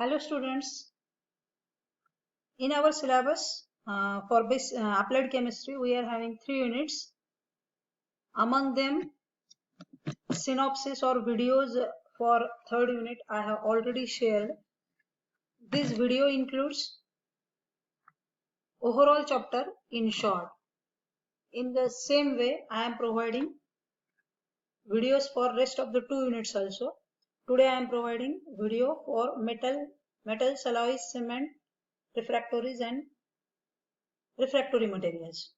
Hello students, in our syllabus for applied chemistry we are having 3 units. Among them synopsis or videos for third unit I have already shared. This video includes overall chapter in short. In the same way I am providing videos for rest of the 2 units also. Today I am providing video for metals, alloys, cement, refractories and refractory materials.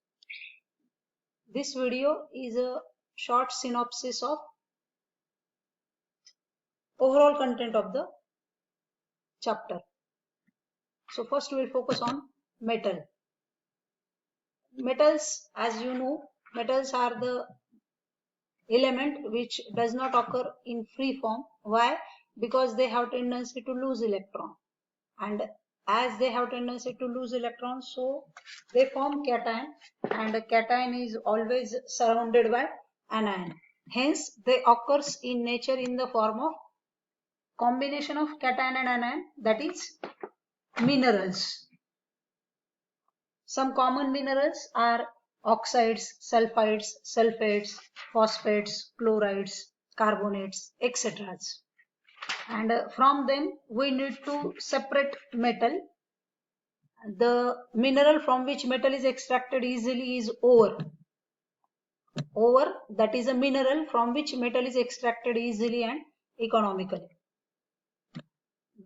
This video is a short synopsis of overall content of the chapter. So first we will focus on metal. Metals, as you know, metals are the element which does not occur in free form. Why? Because they have tendency to lose electron, and as they have tendency to lose electrons, so they form cation, and a cation is always surrounded by anion. Hence they occurs in nature in the form of combination of cation and anion, that is minerals. Some common minerals are oxides, sulfides, sulfates, phosphates, chlorides, carbonates, etc. And from them we need to separate metal. The mineral from which metal is extracted easily is ore. Ore, that is a mineral from which metal is extracted easily and economically.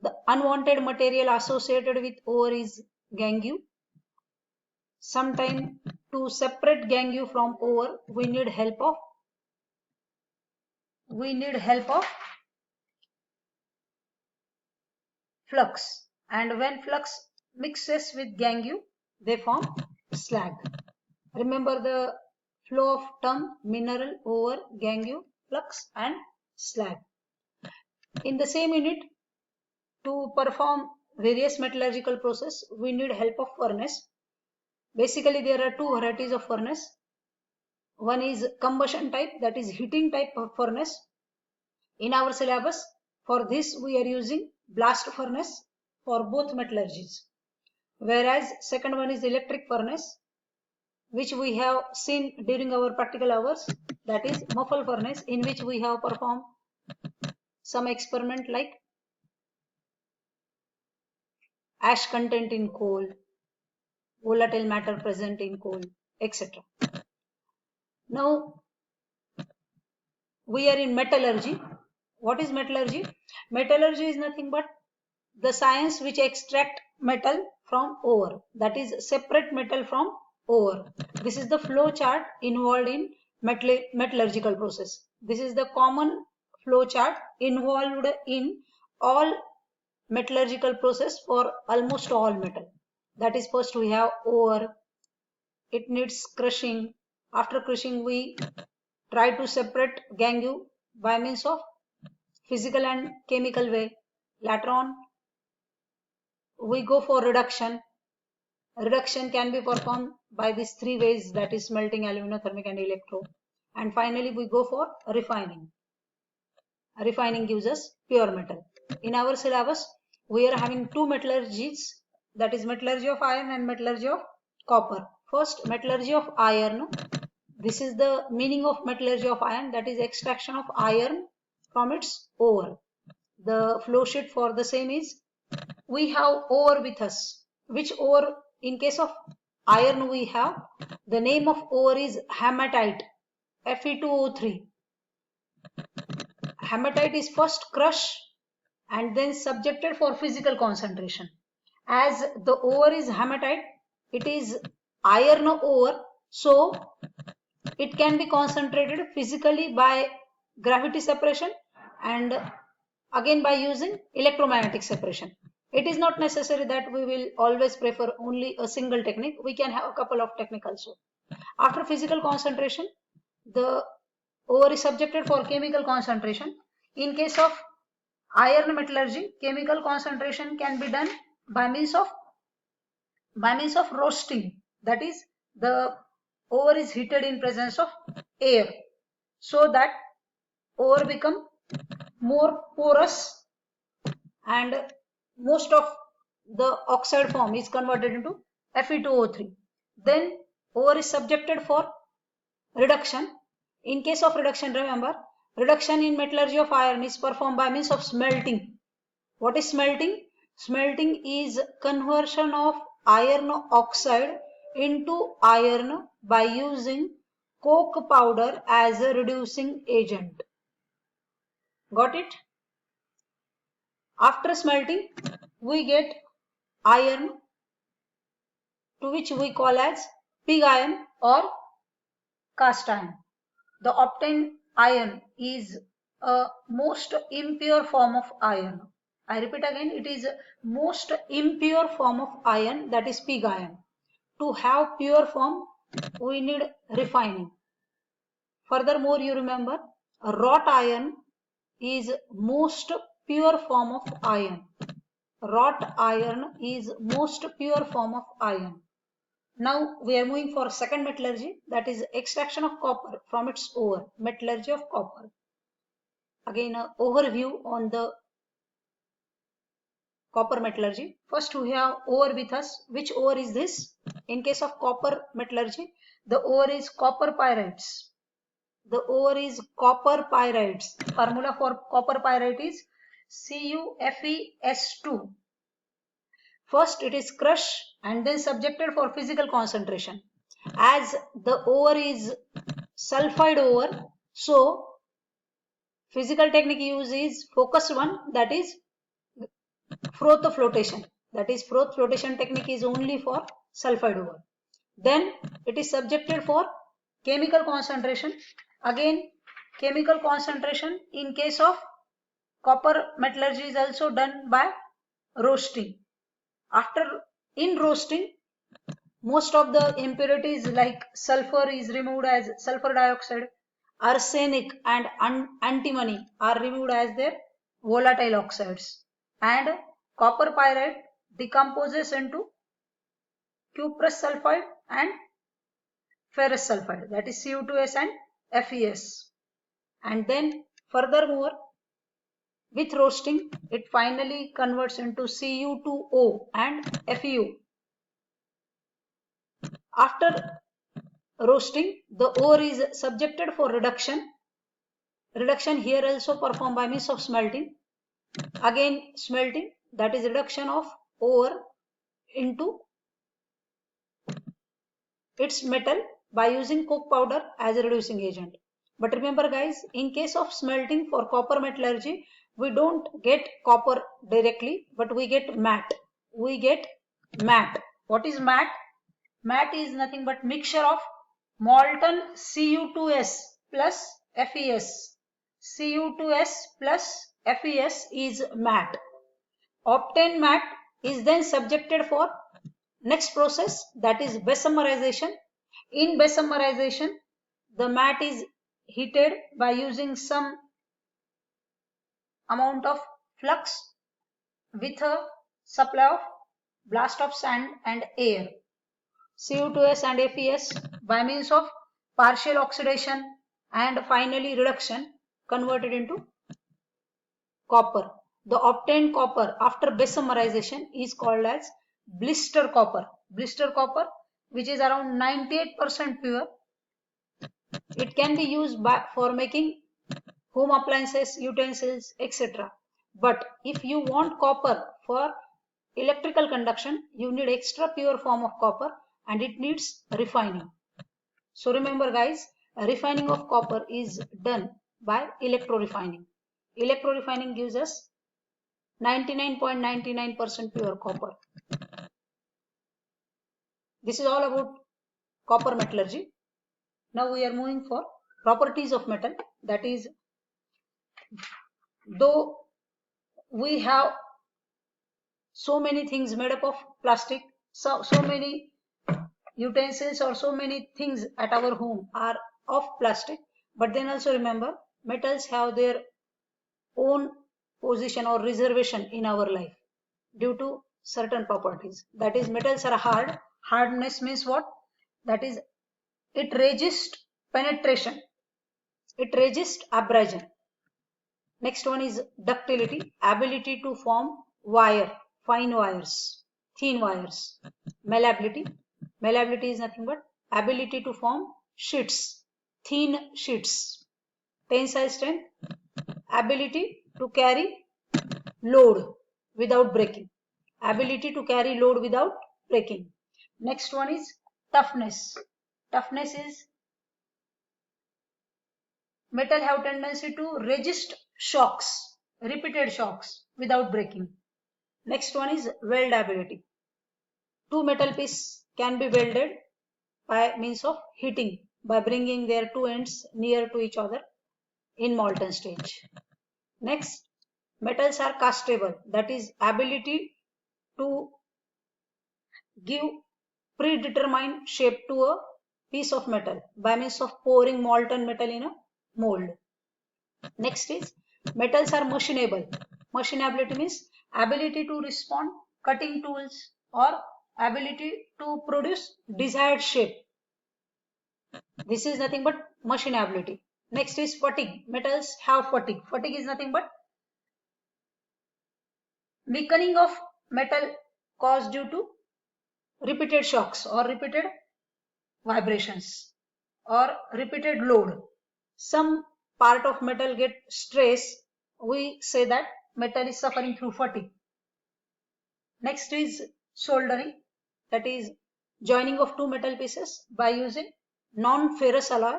The unwanted material associated with ore is gangue. Sometimes to separate gangue from ore we need help of flux, and when flux mixes with gangue they form slag. Remember the flow of term: mineral, ore, gangue, flux and slag. In the same unit, to perform various metallurgical process we need help of furnace. Basically there are two varieties of furnace. One is combustion type, that is heating type of furnace. In our syllabus for this we are using blast furnace for both metallurgies, whereas second one is electric furnace, which we have seen during our practical hours, that is muffle furnace, in which we have performed some experiment like ash content in coal, volatile matter present in coal, etc. Now we are in metallurgy. What is metallurgy? Metallurgy is nothing but the science which extract metal from ore, that is separate metal from ore. This is the flow chart involved in metallurgical process. This is the common flow chart involved in all metallurgical process for almost all metal. That is, first we have ore, it needs crushing. After crushing we try to separate gangue by means of physical and chemical way. Later on we go for reduction. Reduction can be performed by these three ways, that is smelting, aluminothermic and electro. And finally we go for refining. Refining gives us pure metal. In our syllabus we are having two metallurgies, that is metallurgy of iron and metallurgy of copper. First, metallurgy of iron. This is the meaning of metallurgy of iron, that is extraction of iron from its ore. The flow sheet for the same is, we have ore with us. Which ore? In case of iron we have, the name of ore is hematite, Fe2O3. Hematite is first crushed and then subjected for physical concentration. As the ore is hematite, it is iron ore, so it can be concentrated physically by gravity separation and again by using electromagnetic separation. It is not necessary that we will always prefer only a single technique. We can have a couple of techniques also. After physical concentration, the ore is subjected for chemical concentration. In case of iron metallurgy, chemical concentration can be done by means of roasting. That is, the ore is heated in presence of air, so that ore become more porous and most of the oxide form is converted into Fe2O3. Then ore is subjected for reduction. In case of reduction, remember, reduction in metallurgy of iron is performed by means of smelting. What is smelting? Smelting is conversion of iron oxide into iron by using coke powder as a reducing agent. Got it? After smelting, we get iron, to which we call as pig iron or cast iron. The obtained iron is a most impure form of iron. I repeat again, it is most impure form of iron, that is pig iron. To have pure form, we need refining. Furthermore, you remember, wrought iron is most pure form of iron. Wrought iron is most pure form of iron. Now we are moving for second metallurgy, that is extraction of copper from its ore, metallurgy of copper. Again, an overview on the copper metallurgy. First we have ore with us. Which ore is this? In case of copper metallurgy, the ore is copper pyrites. The ore is copper pyrites. Formula for copper pyrite is CuFeS2. First it is crushed and then subjected for physical concentration. As the ore is sulfide ore, so physical technique used is focused one, that is froth flotation. That is froth flotation technique is only for sulfide ore. Then it is subjected for chemical concentration. Again, chemical concentration in case of copper metallurgy is also done by roasting. In roasting, most of the impurities like sulfur is removed as sulfur dioxide, arsenic and antimony are removed as their volatile oxides, and copper pyrite decomposes into cuprous sulfide and ferrous sulfide, that is Cu2S and FeS. And then furthermore, with roasting, it finally converts into Cu2O and Fu. After roasting, the ore is subjected for reduction. Reduction here also performed by means of smelting. Again, smelting, that is reduction of ore into its metal by using coke powder as a reducing agent. But remember guys, in case of smelting for copper metallurgy, we don't get copper directly, but we get matte. We get matte. What is matte? Matte is nothing but mixture of molten Cu2S plus FeS. Cu2S plus FeS is matte. Obtained matte is then subjected for next process, that is bessemerization. In bessemerization, the matte is heated by using some amount of flux with a supply of blast of sand and air. Cu2S and FeS by means of partial oxidation and finally reduction converted into copper. The obtained copper after bessemerization is called as blister copper. Blister copper, which is around 98% pure. It can be used for making home appliances, utensils, etc. But if you want copper for electrical conduction, you need extra pure form of copper and it needs refining. So remember guys, refining of copper is done by electro-refining. Electro-refining gives us 99.99% pure copper. This is all about copper metallurgy. Now we are moving for properties of metal. That is, though we have so many things made up of plastic, so many utensils or so many things at our home are of plastic, but then also remember, metals have their own position or reservation in our life due to certain properties. That is, metals are hard. Hardness means what? That is, it resists penetration, it resists abrasion. Next one is ductility, ability to form wire. fine wires, thin wires. Malleability. Malleability is nothing but ability to form sheets, thin sheets. Tensile strength, ability to carry load without breaking. Ability to carry load without breaking. Next one is toughness. Toughness is metal have tendency to resist shocks, repeated shocks without breaking. Next one is weldability. Two metal pieces can be welded by means of heating, by bringing their two ends near to each other in molten stage. Next, metals are castable, that is ability to give predetermined shape to a piece of metal by means of pouring molten metal in a mold. Next is metals are machinable. Machinability means ability to respond cutting tools or ability to produce desired shape. This is nothing but machinability. Next is fatigue. Metals have fatigue. Fatigue is nothing but weakening of metal caused due to repeated shocks or repeated vibrations or repeated load. Some part of metal get stress, we say that metal is suffering through fatigue. Next is soldering, that is joining of two metal pieces by using non-ferrous alloy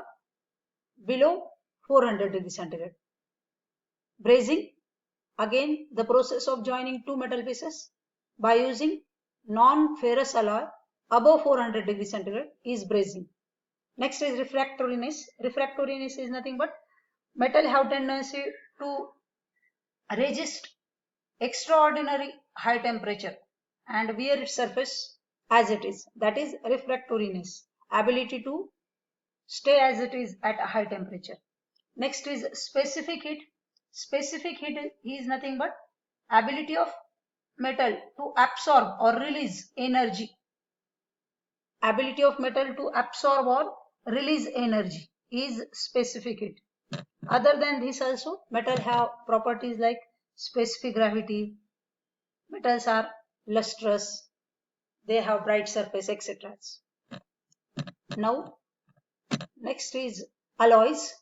below 400 degrees centigrade. Brazing, again the process of joining two metal pieces by using non-ferrous alloy above 400 degrees centigrade is brazing. Next is refractoriness. Refractoriness is nothing but metal have tendency to resist extraordinary high temperature and wear its surface as it is. That is refractoriness, ability to stay as it is at a high temperature. Next is specific heat. Specific heat is nothing but ability of metal to absorb or release energy. Ability of metal to absorb or release energy is specific heat. Other than this also, metal have properties like specific gravity, metals are lustrous, they have bright surface, etc. Now, next is alloys.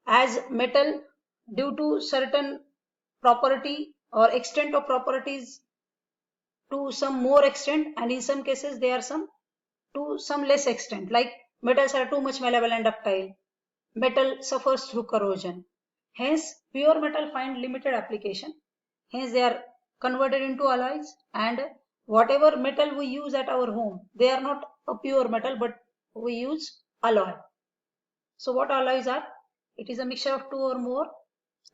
As metal, due to certain property or extent of properties to some more extent, and in some cases they are some to some less extent, like metals are too much malleable and ductile, metal suffers through corrosion. Hence, pure metal find limited application. Hence, they are converted into alloys, and whatever metal we use at our home, they are not a pure metal, but we use alloy. So, what alloys are? It is a mixture of two or more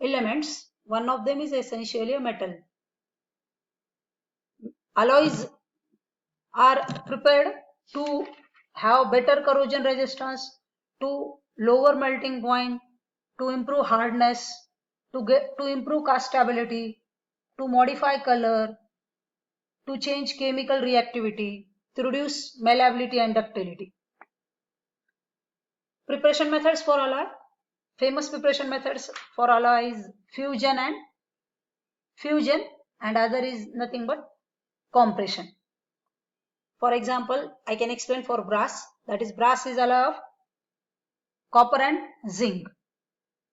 elements. One of them is essentially a metal. Alloys are prepared to have better corrosion resistance, to lower melting point, to improve hardness, to improve castability, to modify color, to change chemical reactivity, to reduce malleability and ductility. Preparation methods for alloy. Famous preparation methods for alloy is fusion and other is nothing but compression. For example, I can explain for brass, that is brass is alloy of copper and zinc.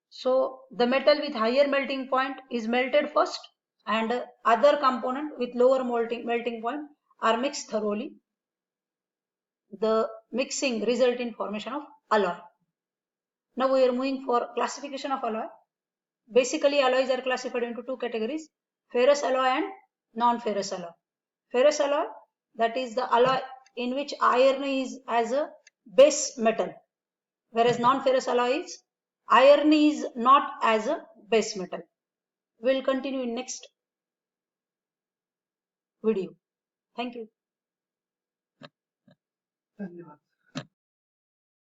So the metal with higher melting point is melted first and other component with lower melting point are mixed thoroughly. The mixing result in formation of alloy. Now we are moving for classification of alloy. Basically alloys are classified into two categories, ferrous alloy and non-ferrous alloy. Ferrous alloy, that is the alloy in which iron is as a base metal, whereas non-ferrous alloy is iron is not as a base metal. We will continue in next video. Thank you.